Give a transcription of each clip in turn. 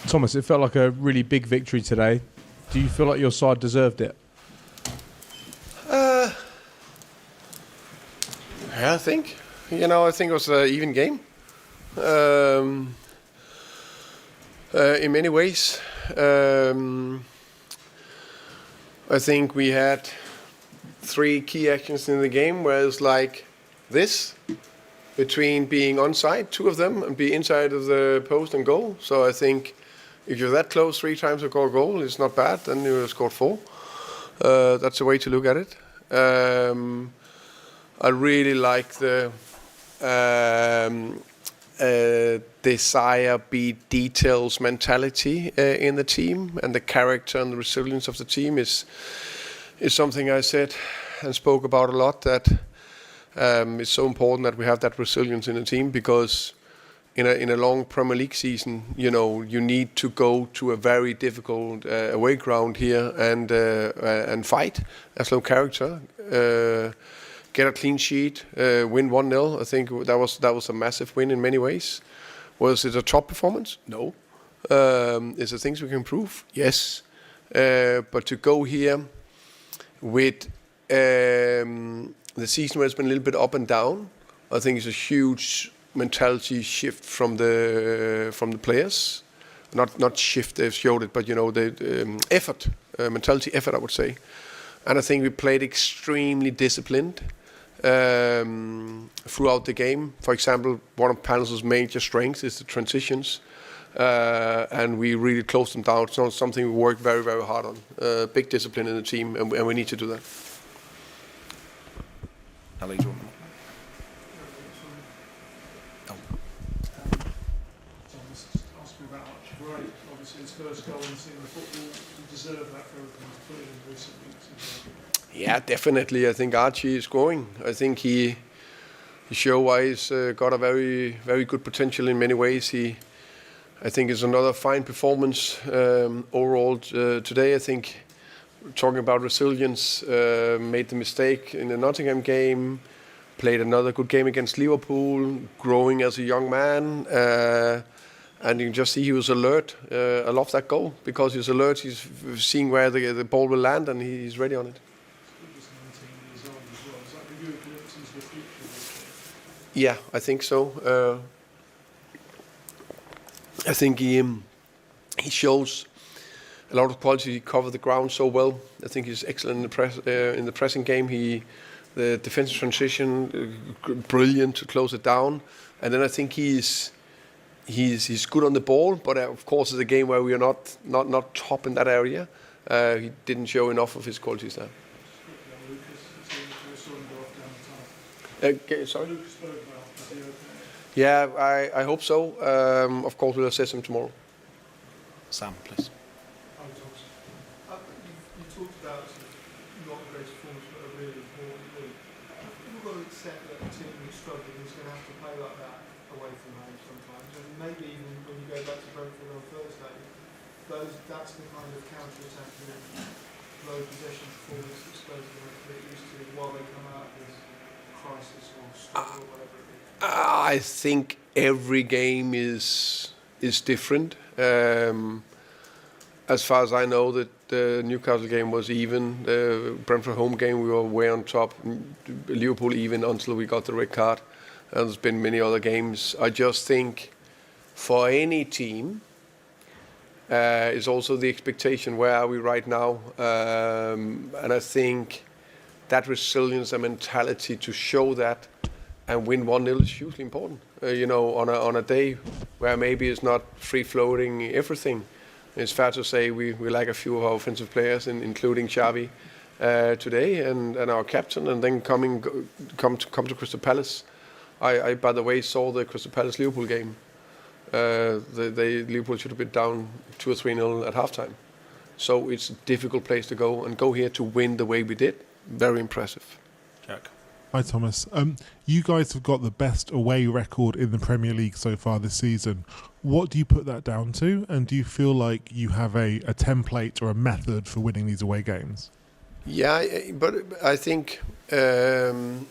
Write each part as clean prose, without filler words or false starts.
Thomas, it felt like a really big victory today. Do you feel like your side deserved it? Yeah, I think. I think it was an even game. In many ways. I think we had 3 key actions in the game, where it's like this, between being onside, 2 of them, and be inside of the post and goal. So I think if you're that close 3 times to score a goal, it's not bad. Then you scored 4. That's a way to look at it. I really like the desire, be details mentality in the team, and the character and the resilience of the team is something I said and spoke about a lot. That it's so important that we have that resilience in the team, because in a long Premier League season, you need to go to a very difficult away ground here and fight as low character. Get a clean sheet, win 1-0. I think that was a massive win in many ways. Was it a top performance? No. Is there things we can improve? Yes. But to go here with the season where it's been a little bit up and down, I think it's a huge mentality shift from the players. Not shift, they've showed it, but the effort, mentality effort, I would say. And I think we played extremely disciplined throughout the game. For example, one of Pallas's major strengths is the transitions, and we really closed them down. It's something we worked very, very hard on. Big discipline in the team, and we need to do that. Obviously, his first goal in seeing the football, he deserved that for everything he's put in recent weeks. Yeah, definitely. I think Artchie is growing. I think he show-wise got a very, very good potential in many ways. I think it's another fine performance overall today. I think, talking about resilience, made the mistake in the Nottingham game, played another good game against Liverpool, growing as a young man. And you can just see he was alert. I love that goal, because he's alert. He's seeing where the ball will land, and he's ready on it. Yeah, I think so. I think he shows a lot of quality. He covered the ground so well. I think he's excellent in the pressing game. The defensive transition, brilliant to close it down. And then I think he's good on the ball, but of course it's a game where we are not top in that area. He didn't show enough of his qualities there. Sorry? Yeah, I hope so. Of course, we'll assess him tomorrow. Sam, please. You talked about not a great performance, but a really important week. You've got to accept that a team that's struggling is going to have to play like that away from home sometimes. And maybe even when you go back to Brentford on Thursday, that's the kind of counter-attacking, low possession performance that Spurs are going to get used to while they come out of this crisis or struggle or whatever it is. I think every game is different. As far as I know, the Newcastle game was even. The Brentford home game, we were way on top. Liverpool even until we got the red card. And there's been many other games. I just think for any team, is also the expectation, where are we right now? And I think that resilience and mentality to show that and win 1-0 is hugely important. On a day where maybe it's not free-floating everything. It's fair to say we lack a few of our offensive players, including Xavi today, and our captain, and then come to Crystal Palace. I by the way, saw the Crystal Palace Liverpool game. Liverpool should have been down 2 or 3-0 at halftime. So it's a difficult place to go, and go here to win the way we did. Very impressive. Jack. Hi Thomas. You guys have got the best away record in the Premier League so far this season. What do you put that down to? And do you feel like you have a template or a method for winning these away games? Yeah, but I think the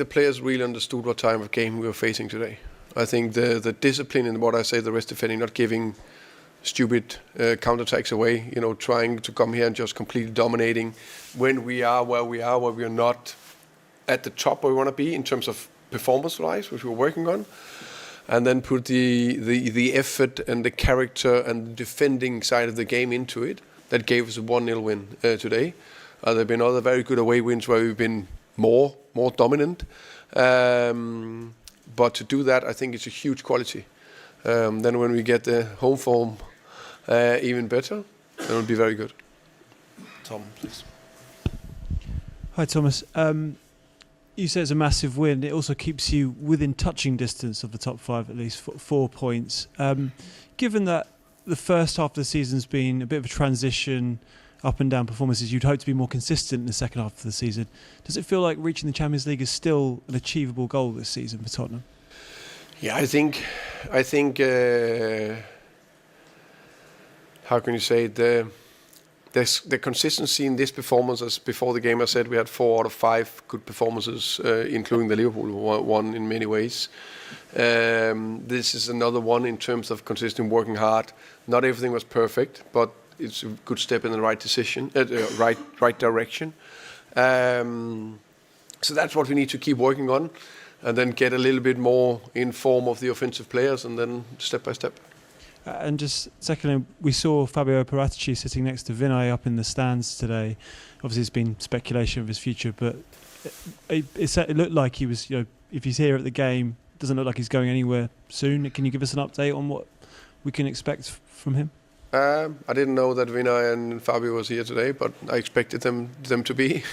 players really understood what type of game we were facing today. I think the discipline in what I say, the rest defending, not giving stupid counterattacks away, trying to come here and just completely dominating when we are where we are not at the top where we want to be in terms of performance-wise, which we're working on, and then put the effort and the character and the defending side of the game into it. That gave us a 1-0 win today. There have been other very good away wins where we've been more dominant. But to do that, I think it's a huge quality. Then when we get the home form even better, it will be very good. Tom, please. Hi, Thomas. You say it's a massive win. It also keeps you within touching distance of the top 5, at least 4 points. Given that the first half of the season's been a bit of a transition, up and down performances, you'd hope to be more consistent in the second half of the season. Does it feel like reaching the Champions League is still an achievable goal this season for Tottenham? Yeah, I think. How can you say it? The consistency in this performance, as before the game I said we had 4 out of 5 good performances, including the Liverpool one in many ways. This is another one in terms of consistent working hard. Not everything was perfect, but it's a good step in the right decision, right direction. So that's what we need to keep working on, and then get a little bit more in form of the offensive players, and then step by step. And just secondly, we saw Fabio Paratici sitting next to Vinay up in the stands today. Obviously, there's been speculation of his future, but it looked like he was. If he's here at the game, it doesn't look like he's going anywhere soon. Can you give us an update on what we can expect from him? I didn't know that Vinay and Fabio was here today, but I expected them to be.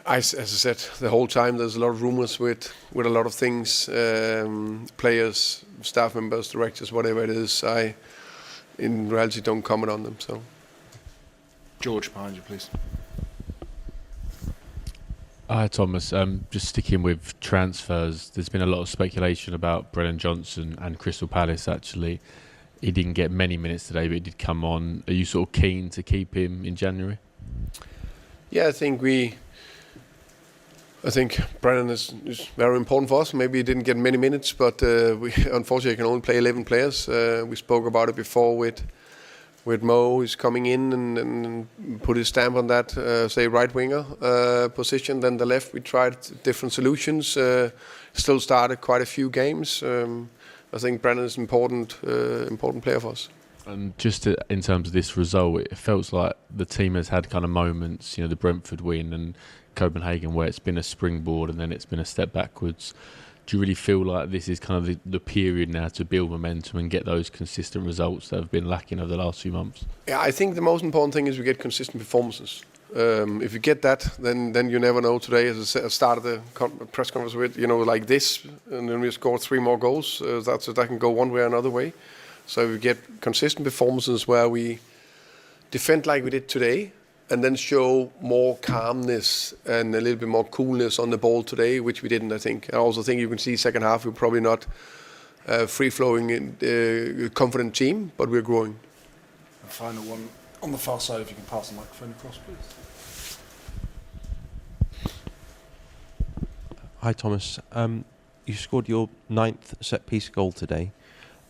As I said, the whole time there's a lot of rumours with a lot of things, players, staff members, directors, whatever it is. I, in reality, don't comment on them. So, George, behind you, please. Hi, Thomas. Just sticking with transfers, there's been a lot of speculation about Brennan Johnson and Crystal Palace, actually. He didn't get many minutes today, but he did come on. Are you sort of keen to keep him in January? Yeah, I think Brennan is very important for us. Maybe he didn't get many minutes, but we unfortunately can only play 11 players. We spoke about it before with Mo. He's coming in and put his stamp on that, say right winger position. Then the left, we tried different solutions. Still started quite a few games. I think Brennan is an important player for us. And just in terms of this result, it feels like the team has had kind of moments, the Brentford win and Copenhagen, where it's been a springboard and then it's been a step backwards. Do you really feel like this is kind of the period now to build momentum and get those consistent results that have been lacking over the last few months? Yeah, I think the most important thing is we get consistent performances. If you get that, then you never know. Today, as I started the press conference with, like this, and then we scored 3 more goals. That can go one way or another way. So if we get consistent performances where we defend like we did today, and then show more calmness and a little bit more coolness on the ball today, which we didn't, I think. I also think you can see second half, we're probably not free-flowing, confident team, but we're growing. And final one on the far side, if you can pass the microphone across, please. Hi, Thomas. You scored your 9th set-piece goal today.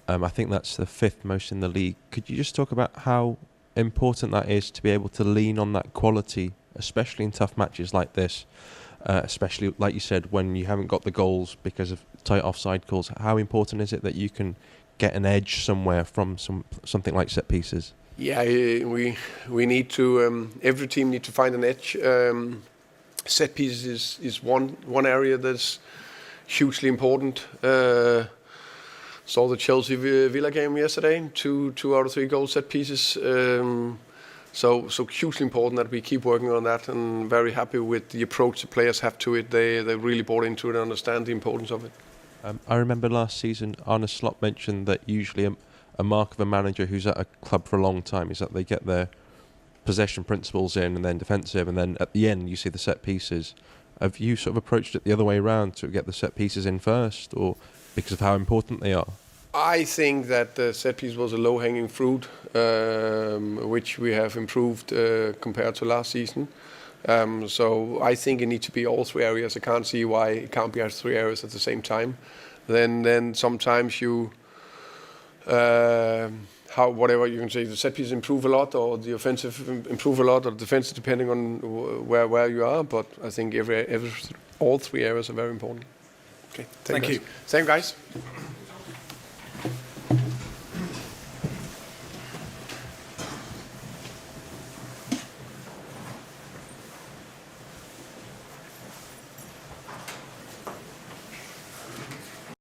I think that's the 5th most in the league. Could you just talk about how important that is to be able to lean on that quality, especially in tough matches like this, especially, like you said, when you haven't got the goals because of tight offside calls? How important is it that you can get an edge somewhere from something like set pieces? Yeah, we need to, every team need to find an edge. Set pieces is one area that's hugely important. Saw the Chelsea Villa game yesterday. 2 out of 3 goals set pieces. So hugely important that we keep working on that, and very happy with the approach the players have to it. They really bought into it and understand the importance of it. I remember last season Arne Slot mentioned that usually a mark of a manager who's at a club for a long time is that they get their possession principles in and then defensive, and then at the end you see the set pieces. Have you sort of approached it the other way around to get the set pieces in first, or because of how important they are? I think that the set piece was a low-hanging fruit, which we have improved compared to last season. So I think it needs to be all three areas. I can't see why it can't be at three areas at the same time. Then sometimes you, whatever you can say, the set piece improve a lot, or the offensive improve a lot, or the defensive, depending on where you are. But I think all three areas are very important. Okay, Thank you. Thank you, guys.